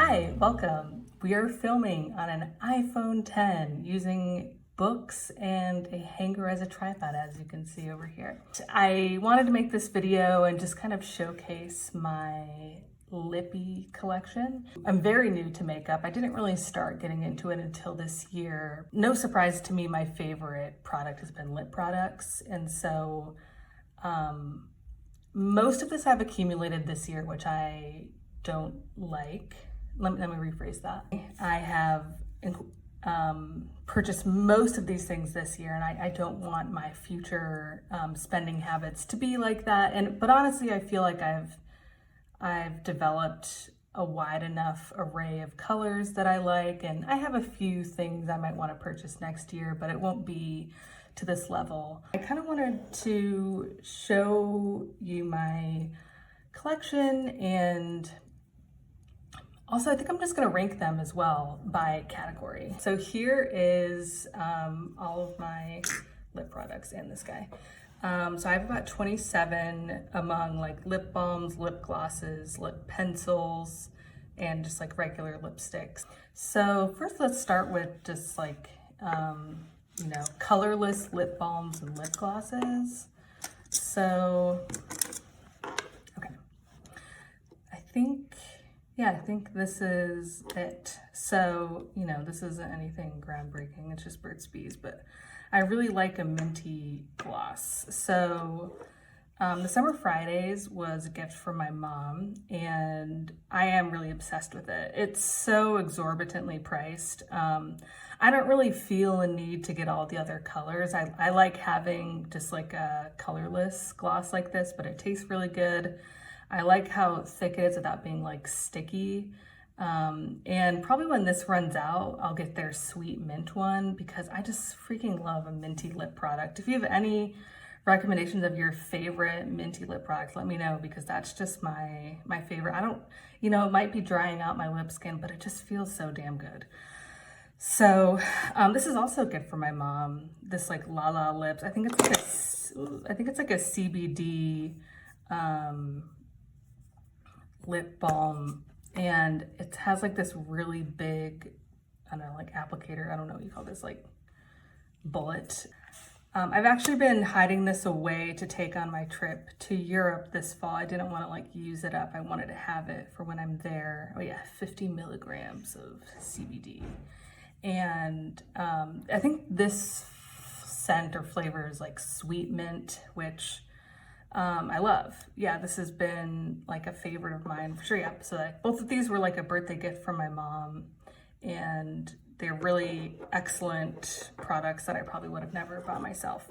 Hi, welcome. We are filming on an iPhone 10 using books and a hanger as a tripod, as you can see over here. I wanted to make this video and just kind of showcase my lippy collection. I'm very new to makeup. I didn't really start getting into it until this year. No surprise to me, my favorite product has been lip products. And so most of this I've accumulated this year, which I don't like. Let me rephrase that. I have purchased most of these things this year, and I don't want my future spending habits to be like that. But honestly, I feel like I've developed a wide enough array of colors that I like, and I have a few things I might want to purchase next year, but it won't be to this level. I kind of wanted to show you my collection, and also I think I'm just going to rank them as well by category. So here is all of my lip products and this guy. So I have about 27 among like lip balms, lip glosses, lip pencils, and just like regular lipsticks. So first let's start with just like, colorless lip balms and lip glosses. So, okay. I think this is it. So, this isn't anything groundbreaking. It's just Burt's Bees, but I really like a minty gloss. So the Summer Fridays was a gift from my mom, and I am really obsessed with it. It's so exorbitantly priced. I don't really feel a need to get all the other colors. I like having just like a colorless gloss like this, but it tastes really good. I like how thick it is without being like sticky. And probably when this runs out, I'll get their sweet mint one because I just freaking love a minty lip product. If you have any recommendations of your favorite minty lip products, let me know, because that's just my favorite. It might be drying out my lip skin, but it just feels so damn good. So this is also a gift from my mom. This like La La Lips. I think it's like a CBD lip balm, and it has like this really big, I don't know, like applicator. I don't know what you call this, like bullet. I've actually been hiding this away to take on my trip to Europe this fall. I didn't want to like use it up. I wanted to have it for when I'm there. Oh yeah, 50 milligrams of CBD. And I think this scent or flavor is like sweet mint, which I love. Yeah, this has been like a favorite of mine for sure. Yeah, so like, both of these were like a birthday gift from my mom, and they're really excellent products that I probably would have never bought myself.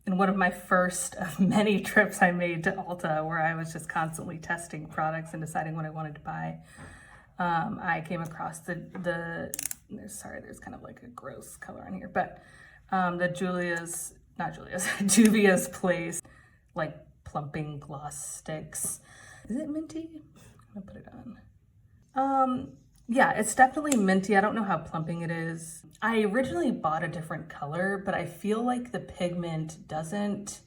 And one of my first of many trips I made to Ulta, where I was just constantly testing products and deciding what I wanted to buy, I came across there's kind of like a gross color on here, but the Juvia's Place, like plumping gloss sticks. Is it minty? I'm gonna put it on. Yeah, it's definitely minty. I don't know how plumping it is. I originally bought a different color, but I feel like the pigment isn't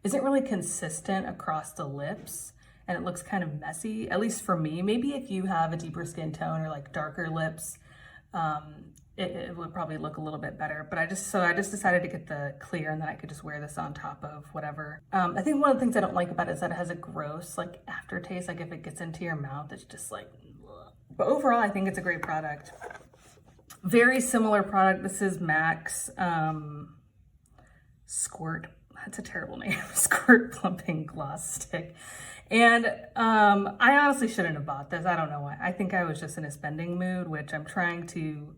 really consistent across the lips, and it looks kind of messy, at least for me. Maybe if you have a deeper skin tone or like darker lips, it would probably look a little bit better. But I just decided to get the clear, and then I could just wear this on top of whatever. I think one of the things I don't like about it is that it has a gross like aftertaste. Like if it gets into your mouth, it's just like, ugh. But overall, I think it's a great product. Very similar product. This is MAC's Squirt. That's a terrible name. Squirt Plumping Gloss Stick. And I honestly shouldn't have bought this. I don't know why. I think I was just in a spending mood, which I'm trying to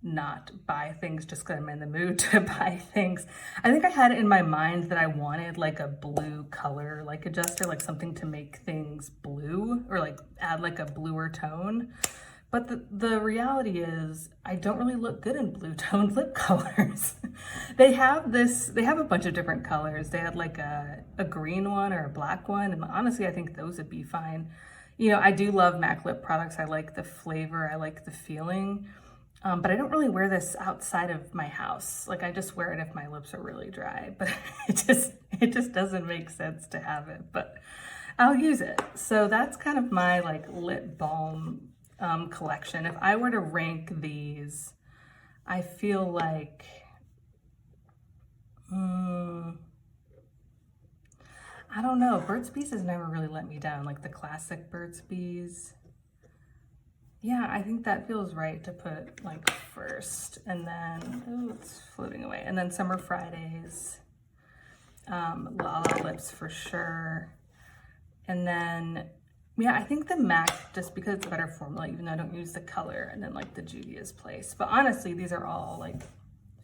not buy things just because I'm in the mood to buy things. I think I had it in my mind that I wanted like a blue color, like adjuster, like something to make things blue or like add like a bluer tone. But the reality is I don't really look good in blue toned lip colors. They have a bunch of different colors. They had like a green one or a black one. And honestly, I think those would be fine. I do love MAC lip products. I like the flavor. I like the feeling. But I don't really wear this outside of my house. Like I just wear it if my lips are really dry, but it just doesn't make sense to have it, but I'll use it. So that's kind of my like lip balm collection. If I were to rank these, I feel like, I don't know, Burt's Bees has never really let me down, like the classic Burt's Bees. Yeah, I think that feels right to put like first, and then, oh, it's floating away. And then Summer Fridays, Lala Lips for sure. And then, yeah, I think the MAC, just because it's a better formula, even though I don't use the color, and then like the Juvia's Place. But honestly, these are all like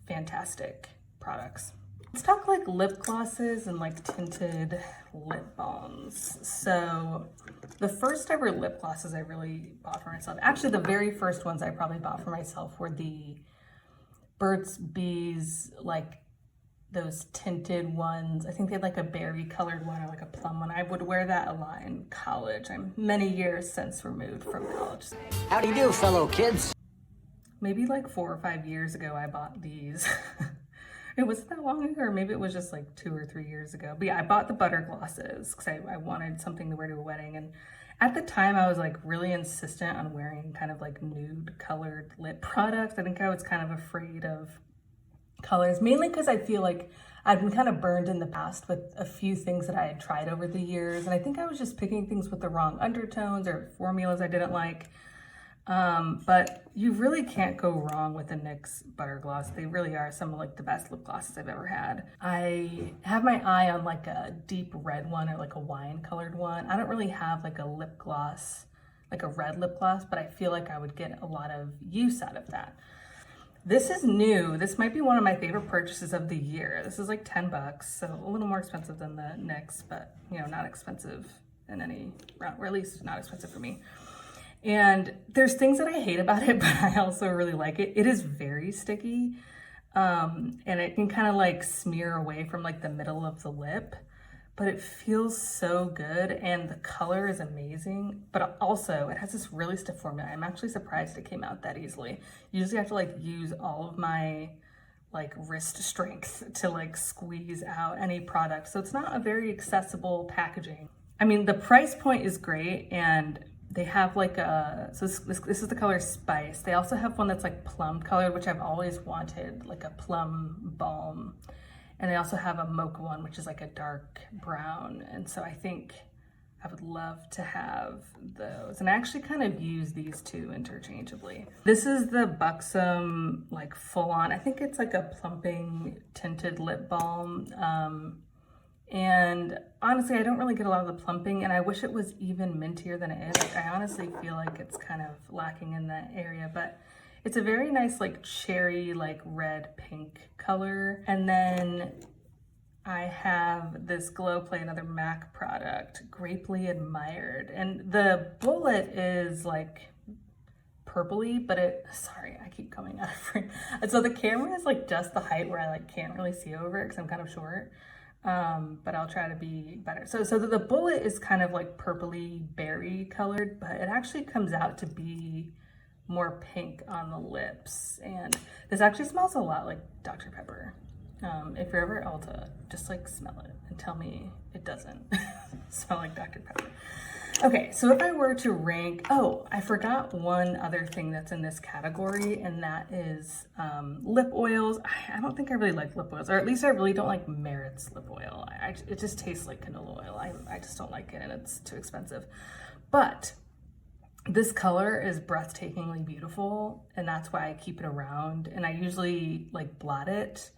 fantastic products. Let's talk like lip glosses and like tinted lip balms. So the first ever lip glosses I really bought for myself, actually the very first ones I probably bought for myself were the Burt's Bees, like those tinted ones. I think they had like a berry colored one or like a plum one. I would wear that a lot in college. I'm many years since removed from college. How do you do, fellow kids? Maybe like 4 or 5 years ago I bought these. It wasn't that long ago, or maybe it was just like 2 or 3 years ago. But yeah, I bought the butter glosses because I wanted something to wear to a wedding. And at the time I was like really insistent on wearing kind of like nude colored lip products. I think I was kind of afraid of colors, mainly because I feel like I've been kind of burned in the past with a few things that I had tried over the years. And I think I was just picking things with the wrong undertones or formulas I didn't like. But you really can't go wrong with the NYX Butter Gloss. They really are some of like the best lip glosses I've ever had. I have my eye on like a deep red one or like a wine colored one. I don't really have like a lip gloss, like a red lip gloss, but I feel like I would get a lot of use out of that. This is new. This might be one of my favorite purchases of the year. This is like 10 bucks, so a little more expensive than the NYX, but you know, not expensive in any route, or at least not expensive for me. And there's things that I hate about it, but I also really like it. It is very sticky, and it can kind of like smear away from like the middle of the lip, but it feels so good, and the color is amazing, but also it has this really stiff formula. I'm actually surprised it came out that easily. Usually I have to like use all of my like wrist strength to like squeeze out any product. So it's not a very accessible packaging. I mean, the price point is great, and they have like a, so this is the color Spice. They also have one that's like plum colored, which I've always wanted, like a plum balm. And they also have a mocha one, which is like a dark brown. And so I think I would love to have those. And I actually kind of use these two interchangeably. This is the Buxom, like full on, I think it's like a plumping tinted lip balm. And honestly, I don't really get a lot of the plumping, and I wish it was even mintier than it is. Like, I honestly feel like it's kind of lacking in that area, but it's a very nice like cherry, like red pink color. And then I have this Glow Play, another MAC product, Grapely Admired. And the bullet is like purpley, but sorry, I keep coming out of frame. And so the camera is like just the height where I like can't really see over it because I'm kind of short. But I'll try to be better. So the bullet is kind of like purpley berry colored, but it actually comes out to be more pink on the lips. And this actually smells a lot like Dr. Pepper. If you're ever at Ulta, just like smell it and tell me it doesn't smell like Dr. Pepper. Okay, so if I were to rank, oh, I forgot one other thing that's in this category, and that is lip oils. I don't think I really like lip oils, or at least I really don't like Merit's lip oil. It just tastes like canola oil. I just don't like it, and it's too expensive. But this color is breathtakingly beautiful, and that's why I keep it around, and I usually like blot it,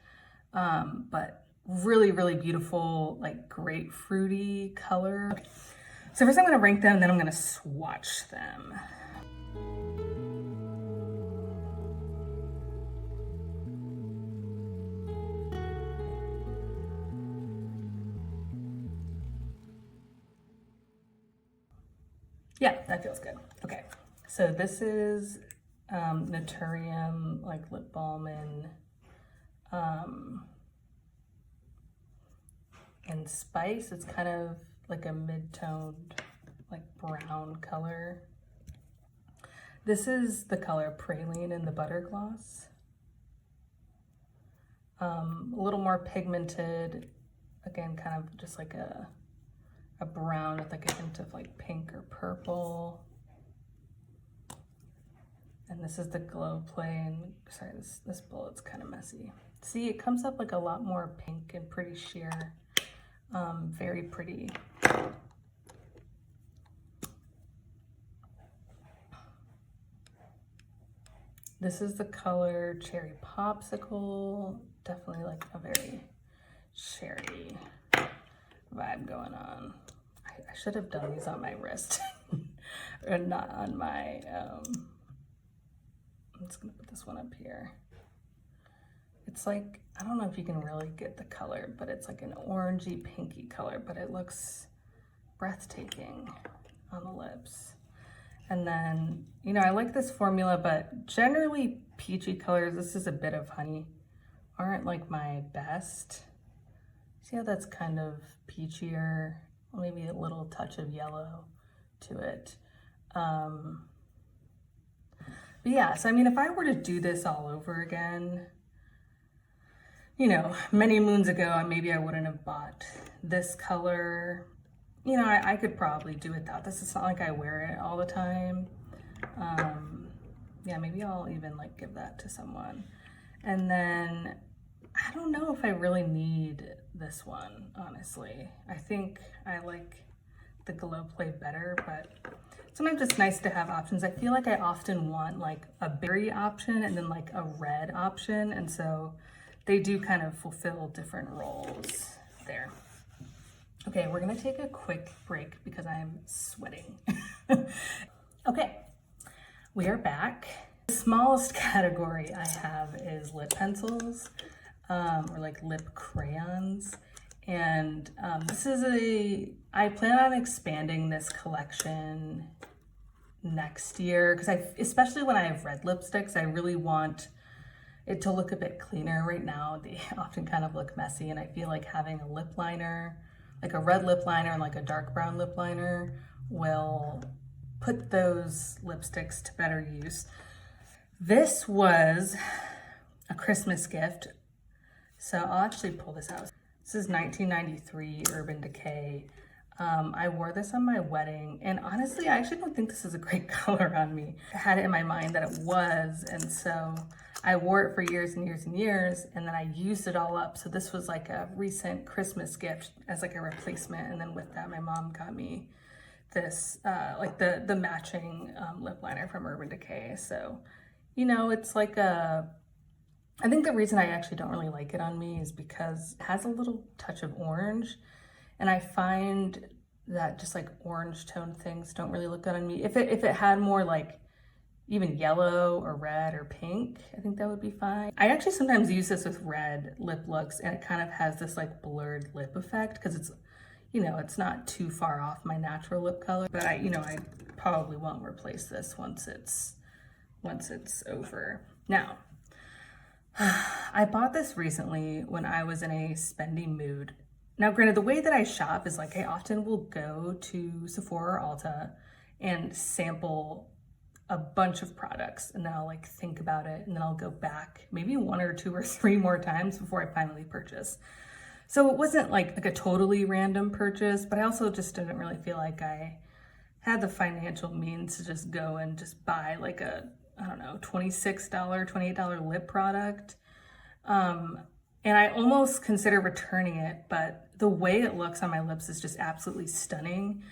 but really, really beautiful, like grapefruity color. Okay. So first I'm going to rank them, and then I'm going to swatch them. Yeah, that feels good. Okay, so this is Naturium, like lip balm and Spice. It's kind of like a mid-toned, like brown color. This is the color Praline in the Butter Gloss. A little more pigmented, again, kind of just like a brown with like a hint of like pink or purple. And this is the Glow Play, and sorry, this bullet's kind of messy. See, it comes up like a lot more pink and pretty sheer. Very pretty. This is the color Cherry Popsicle. Definitely like a very cherry vibe going on. I should have done these on my wrist or not on my, I'm just gonna put this one up here. It's like, I don't know if you can really get the color, but it's like an orangey pinky color, but it looks breathtaking on the lips. And then, you know, I like this formula, but generally peachy colors, this is a bit of honey, aren't like my best. See how that's kind of peachier, maybe a little touch of yellow to it. But yeah, so I mean, if I were to do this all over again, you know, many moons ago, maybe I wouldn't have bought this color. You know, I could probably do without this. It's not like I wear it all the time. Yeah, maybe I'll even like give that to someone. And then I don't know if I really need this one, honestly. I think I like the Glow Play better, but sometimes it's nice to have options. I feel like I often want like a berry option and then like a red option. And so they do kind of fulfill different roles there. Okay, we're gonna take a quick break because I'm sweating. Okay, we are back. The smallest category I have is lip pencils, or like lip crayons. And this is I plan on expanding this collection next year because especially when I have red lipsticks, I really want it to look a bit cleaner. Right now, they often kind of look messy, and I feel like having a lip liner, like a red lip liner and like a dark brown lip liner, will put those lipsticks to better use. This was a Christmas gift, so I'll actually pull this out. This is 1993 Urban Decay. I wore this on my wedding, and honestly, I actually don't think this is a great color on me. I had it in my mind that it was, and so I wore it for years and years and years, and then I used it all up. So this was like a recent Christmas gift as like a replacement, and then with that, my mom got me this, like the matching lip liner from Urban Decay. So, you know, it's like I think the reason I actually don't really like it on me is because it has a little touch of orange, and I find that just like orange tone things don't really look good on me. If it had more like even yellow or red or pink, I think that would be fine. I actually sometimes use this with red lip looks, and it kind of has this like blurred lip effect because it's, you know, it's not too far off my natural lip color. But I probably won't replace this once it's over. Now, I bought this recently when I was in a spending mood. Now, granted, the way that I shop is like I often will go to Sephora or Ulta and sample a bunch of products, and then I'll like think about it, and then I'll go back maybe 1 or 2 or 3 more times before I finally purchase. So it wasn't like a totally random purchase, but I also just didn't really feel like I had the financial means to just go and just buy like a, I don't know, $26, $28 lip product. And I almost consider returning it, but the way it looks on my lips is just absolutely stunning.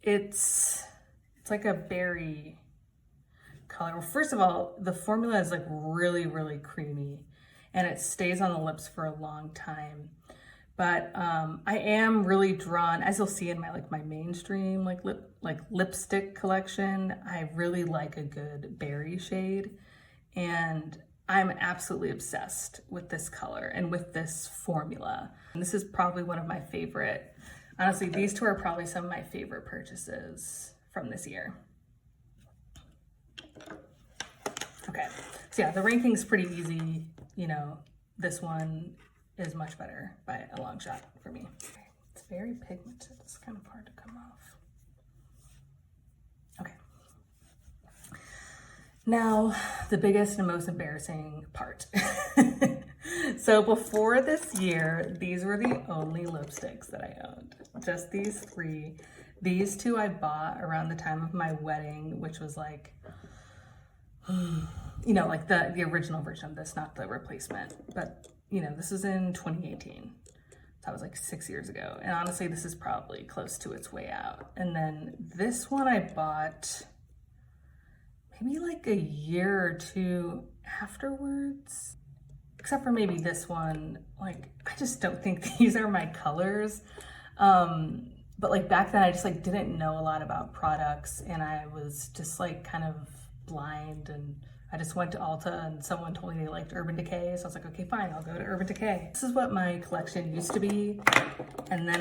It's like a berry color. Well, first of all, the formula is like really, really creamy, and it stays on the lips for a long time. But I am really drawn, as you'll see in my mainstream lipstick collection. I really like a good berry shade, and I'm absolutely obsessed with this color and with this formula. And this is probably one of my favorite. Honestly, these two are probably some of my favorite purchases from this year. Okay, so yeah, the ranking's pretty easy. You know, this one is much better by a long shot for me. It's very pigmented. It's kind of hard to come off. Okay. Now, the biggest and most embarrassing part. So before this year, these were the only lipsticks that I owned. Just these 3. These 2 I bought around the time of my wedding, which was like, you know, like the original version of this, not the replacement. But, you know, this was in 2018. That was like 6 years ago. And honestly, this is probably close to its way out. And then this one I bought maybe like a year or two afterwards. Except for maybe this one. Like, I just don't think these are my colors. But like back then I just like didn't know a lot about products, and I was just like kind of blind, and I just went to Ulta and someone told me they liked Urban Decay, so I was like, okay, fine, I'll go to Urban Decay. This is what my collection used to be, and then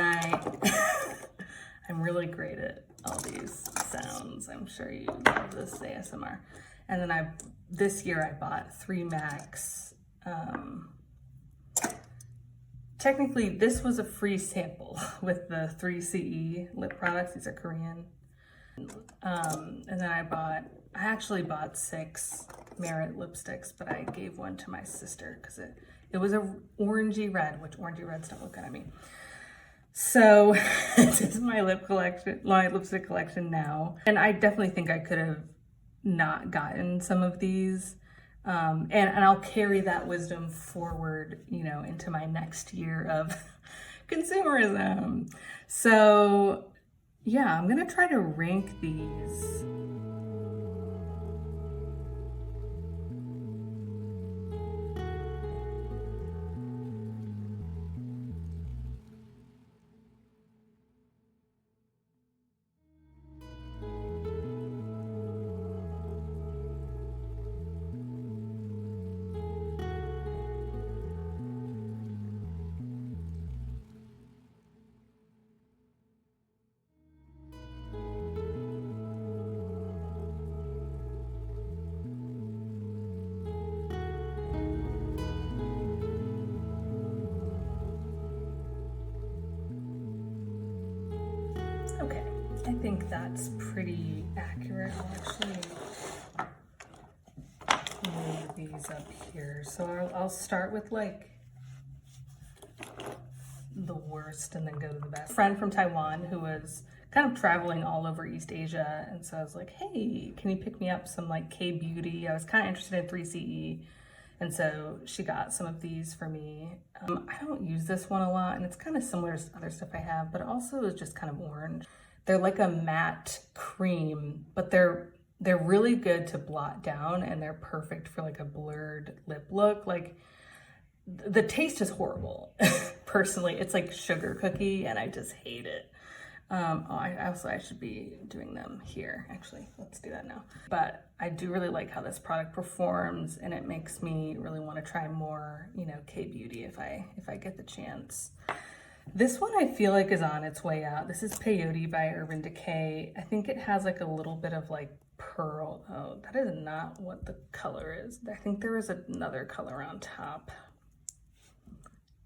I'm really great at all these sounds. I'm sure you love this ASMR. And then this year I bought 3 Max. Technically, this was a free sample with the 3CE lip products. These are Korean. And then I actually bought 6 Merit lipsticks, but I gave one to my sister because it was a orangey red, which orangey reds don't look good on me. So this is my lipstick collection now. And I definitely think I could have not gotten some of these. And I'll carry that wisdom forward, you know, into my next year of consumerism. So yeah, I'm gonna try to rank these. Okay, I think that's pretty accurate. I'll actually move these up here. So I'll start with like the worst and then go to the best. A friend from Taiwan who was kind of traveling all over East Asia, and so I was like, hey, can you pick me up some like K-beauty? I was kind of interested in 3CE, and so she got some of these for me. I don't use this one a lot, and it's kind of similar to other stuff I have, but also is just kind of orange. They're like a matte cream, but they're really good to blot down, and they're perfect for like a blurred lip look. Like, the taste is horrible. Personally, it's like sugar cookie, and I just hate it. I should be doing them here. Actually, let's do that now. But I do really like how this product performs, and it makes me really want to try more, you know, K-beauty if I get the chance. This one I feel like is on its way out. This is Peyote by Urban Decay. I think it has like a little bit of like pearl. Oh, that is not what the color is. I think there is another color on top.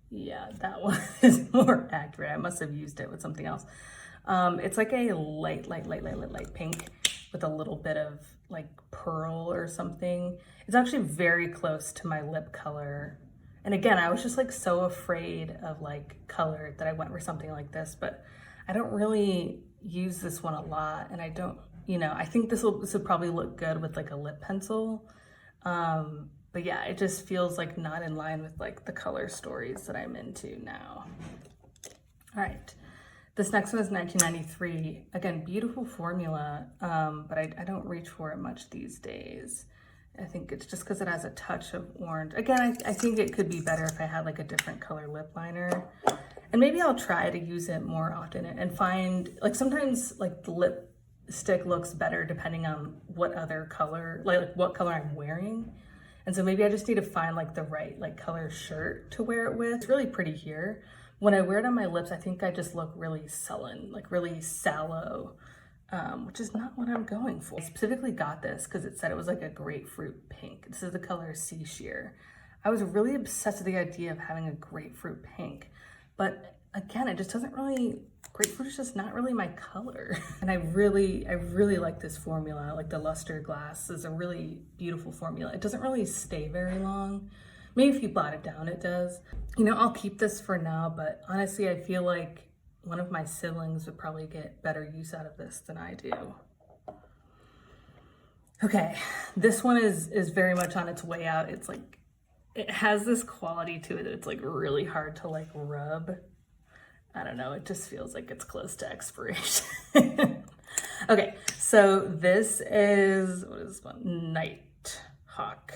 Yeah, that one is more accurate. I must have used it with something else. It's like a light pink with a little bit of like pearl or something. It's actually very close to my lip color. And again, I was just like so afraid of like color that I went for something like this, but I don't really use this one a lot. And I don't, you know, I think this would probably look good with like a lip pencil. But yeah, it just feels like not in line with like the color stories that I'm into now. All right. This next one is 1993. Again, beautiful formula, but I don't reach for it much these days. I think it's just because it has a touch of orange. Again, I think it could be better if I had like a different color lip liner. And maybe I'll try to use it more often and find, like sometimes like the lipstick looks better depending on what other color, like what color I'm wearing. And so maybe I just need to find like the right like color shirt to wear it with. It's really pretty here. When I wear it on my lips, I think I just look really sullen, like really sallow, which is not what I'm going for. I specifically got this because it said it was like a grapefruit pink. This is the color Sea Sheer. I was really obsessed with the idea of having a grapefruit pink, but again, it just doesn't really, grapefruit is just not really my color. And I really like this formula. Like the Lustreglass is a really beautiful formula. It doesn't really stay very long. Maybe if you blot it down, it does. You know, I'll keep this for now, but honestly, I feel like one of my siblings would probably get better use out of this than I do. Okay, this one is very much on its way out. It's like, it has this quality to it that it's like really hard to like rub. I don't know, it just feels like it's close to expiration. Okay, so this is, what is this one? Nighthawk.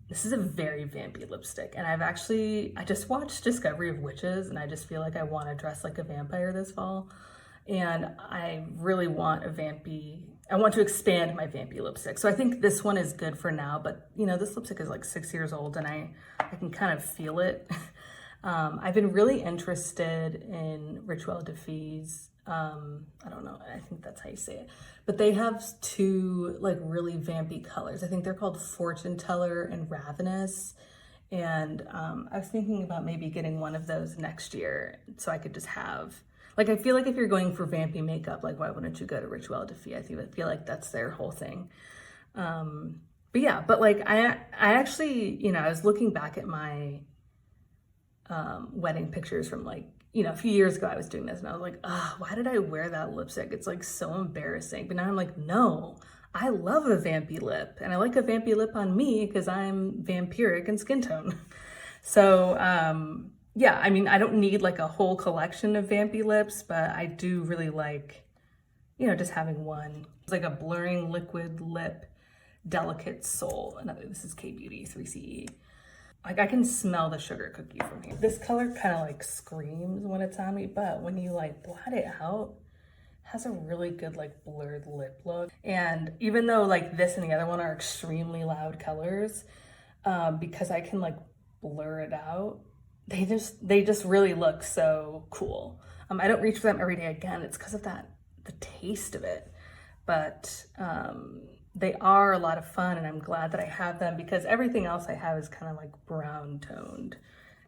This is a very vampy lipstick, and I just watched Discovery of Witches, and I just feel like I want to dress like a vampire this fall. And I really want I want to expand my vampy lipstick. So I think this one is good for now, but you know, this lipstick is like 6 years old and I can kind of feel it. I've been really interested in Rituel de Fils. I don't know, I think that's how you say it. But they have two like really vampy colors. I think they're called Fortune Teller and Ravenous. And I was thinking about maybe getting one of those next year so I could just have, like, I feel like if you're going for vampy makeup, like, why wouldn't you go to Rituel de Fils? I feel like that's their whole thing. But yeah, but like, I actually, you know, I was looking back at my wedding pictures from like, you know, a few years ago I was doing this and I was like, why did I wear that lipstick? It's like so embarrassing. But now I'm like, no, I love a vampy lip and I like a vampy lip on me because I'm vampiric in skin tone. So, yeah, I mean, I don't need like a whole collection of vampy lips, but I do really like, you know, just having one. It's like a blurring liquid lip, delicate soul. This is K-Beauty 3CE. Like I can smell the sugar cookie from here. This color kind of like screams when it's on me, but when you like blot it out, it has a really good like blurred lip look. And even though like this and the other one are extremely loud colors, because I can like blur it out, they just really look so cool. I don't reach for them every day again. It's because of the taste of it, but they are a lot of fun and I'm glad that I have them because everything else I have is kind of like brown toned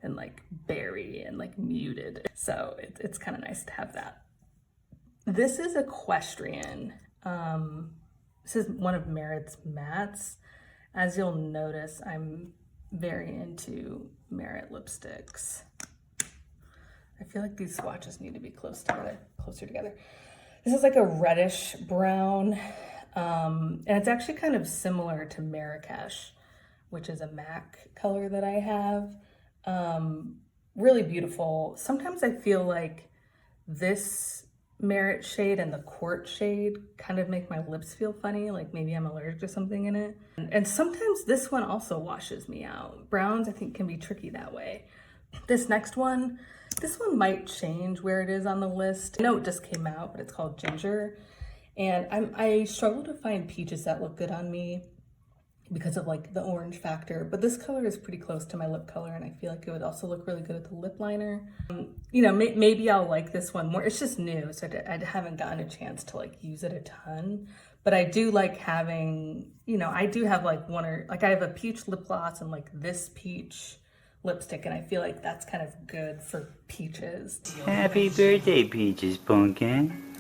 and like berry and like muted. So it's kind of nice to have that. This is Equestrian. This is one of Merit's mattes. As you'll notice, I'm very into Merit lipsticks. I feel like these swatches need to be closer together. This is like a reddish brown, and it's actually kind of similar to Marrakesh, which is a MAC color that I have. Really beautiful. Sometimes I feel like this Merit shade and the Court shade kind of make my lips feel funny, like maybe I'm allergic to something in it. And sometimes this one also washes me out. Browns I think can be tricky that way. This next one, this one might change where it is on the list. I know it just came out, but it's called Ginger. And I struggle to find peaches that look good on me because of like the orange factor, but this color is pretty close to my lip color and I feel like it would also look really good with the lip liner. You know, maybe I'll like this one more. It's just new, so I haven't gotten a chance to like use it a ton, but I do like having, you know, I do have like I have a peach lip gloss and like this peach lipstick, and I feel like that's kind of good for peaches. Happy birthday, Peaches Pumpkin.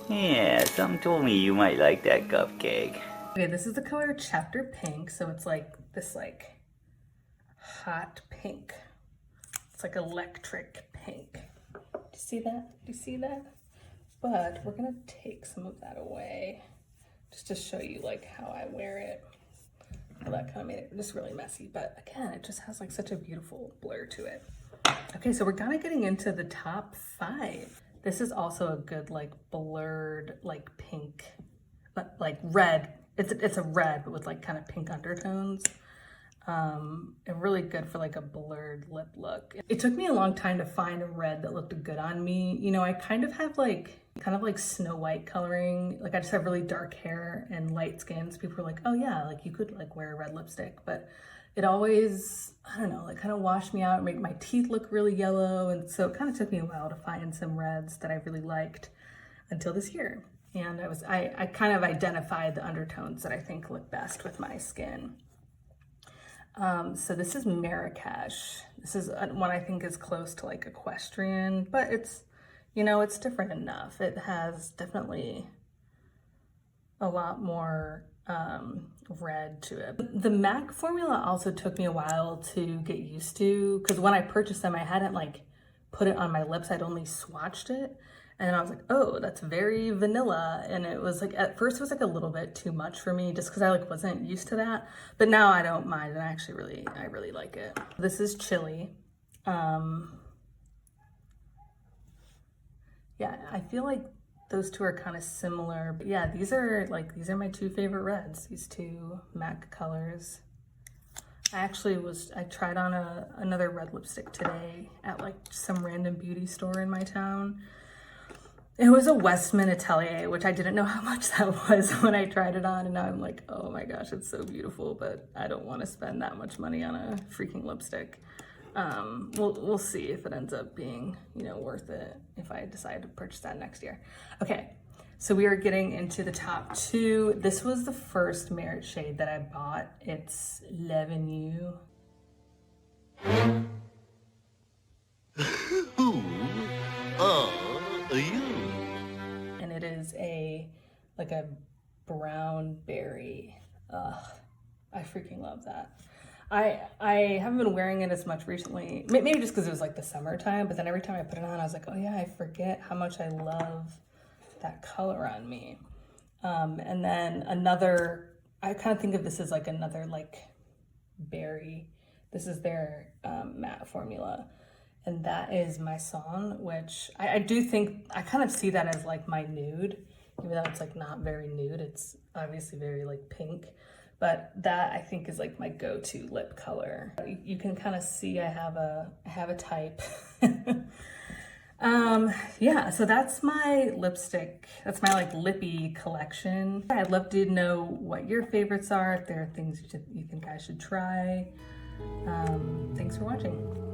Yeah, something told me you might like that cupcake. Okay, this is the color Chapter Pink, so it's like this like hot pink. It's like electric pink. Do you see that? Do you see that? But we're gonna take some of that away just to show you like how I wear it. Well, that kind of made it just really messy, but again, it just has like such a beautiful blur to it. Okay, so we're kind of getting into the top 5. This is also a good like blurred like pink, like red. It's a red but with like kind of pink undertones. And really good for like a blurred lip look. It took me a long time to find a red that looked good on me. You know, I kind of have like Snow White coloring. Like I just have really dark hair and light skin. So people are like, oh yeah, like you could like wear a red lipstick, but it always, I don't know, like kind of washed me out, made my teeth look really yellow. And so it kind of took me a while to find some reds that I really liked until this year. And I kind of identified the undertones that I think look best with my skin. So this is Marrakesh. This is one I think is close to like Equestrian, but it's, you know, it's different enough. It has definitely a lot more red to it. The MAC formula also took me a while to get used to, because when I purchased them, I hadn't like put it on my lips. I'd only swatched it. And then I was like, oh, that's very vanilla. And it was like, at first it was like a little bit too much for me just because I like wasn't used to that. But now I don't mind, and I really like it. This is Chili. Yeah, I feel like those two are kind of similar. But yeah, these are my two favorite reds, these two MAC colors. I tried on another red lipstick today at like some random beauty store in my town. It was a Westman Atelier, which I didn't know how much that was when I tried it on, and now I'm like, oh my gosh, it's so beautiful, but I don't want to spend that much money on a freaking lipstick. We'll see if it ends up being, you know, worth it if I decide to purchase that next year. Okay, so we are getting into the top two. This was the first Merit shade that I bought. It's L'Avenue. Who are you? And it is like a brown berry. Ugh, I freaking love that. I haven't been wearing it as much recently, maybe just because it was like the summertime, but then every time I put it on, I was like, oh yeah, I forget how much I love that color on me. And then I kind of think of this as like another like berry. This is their matte formula. And that is my Son, which I do think, I kind of see that as like my nude, even though it's like not very nude. It's obviously very like pink, but that I think is like my go-to lip color. You can kind of see I have a type. Yeah, so that's my lipstick. That's my like lippy collection. I'd love to know what your favorites are, if there are things you think I should try. Thanks for watching.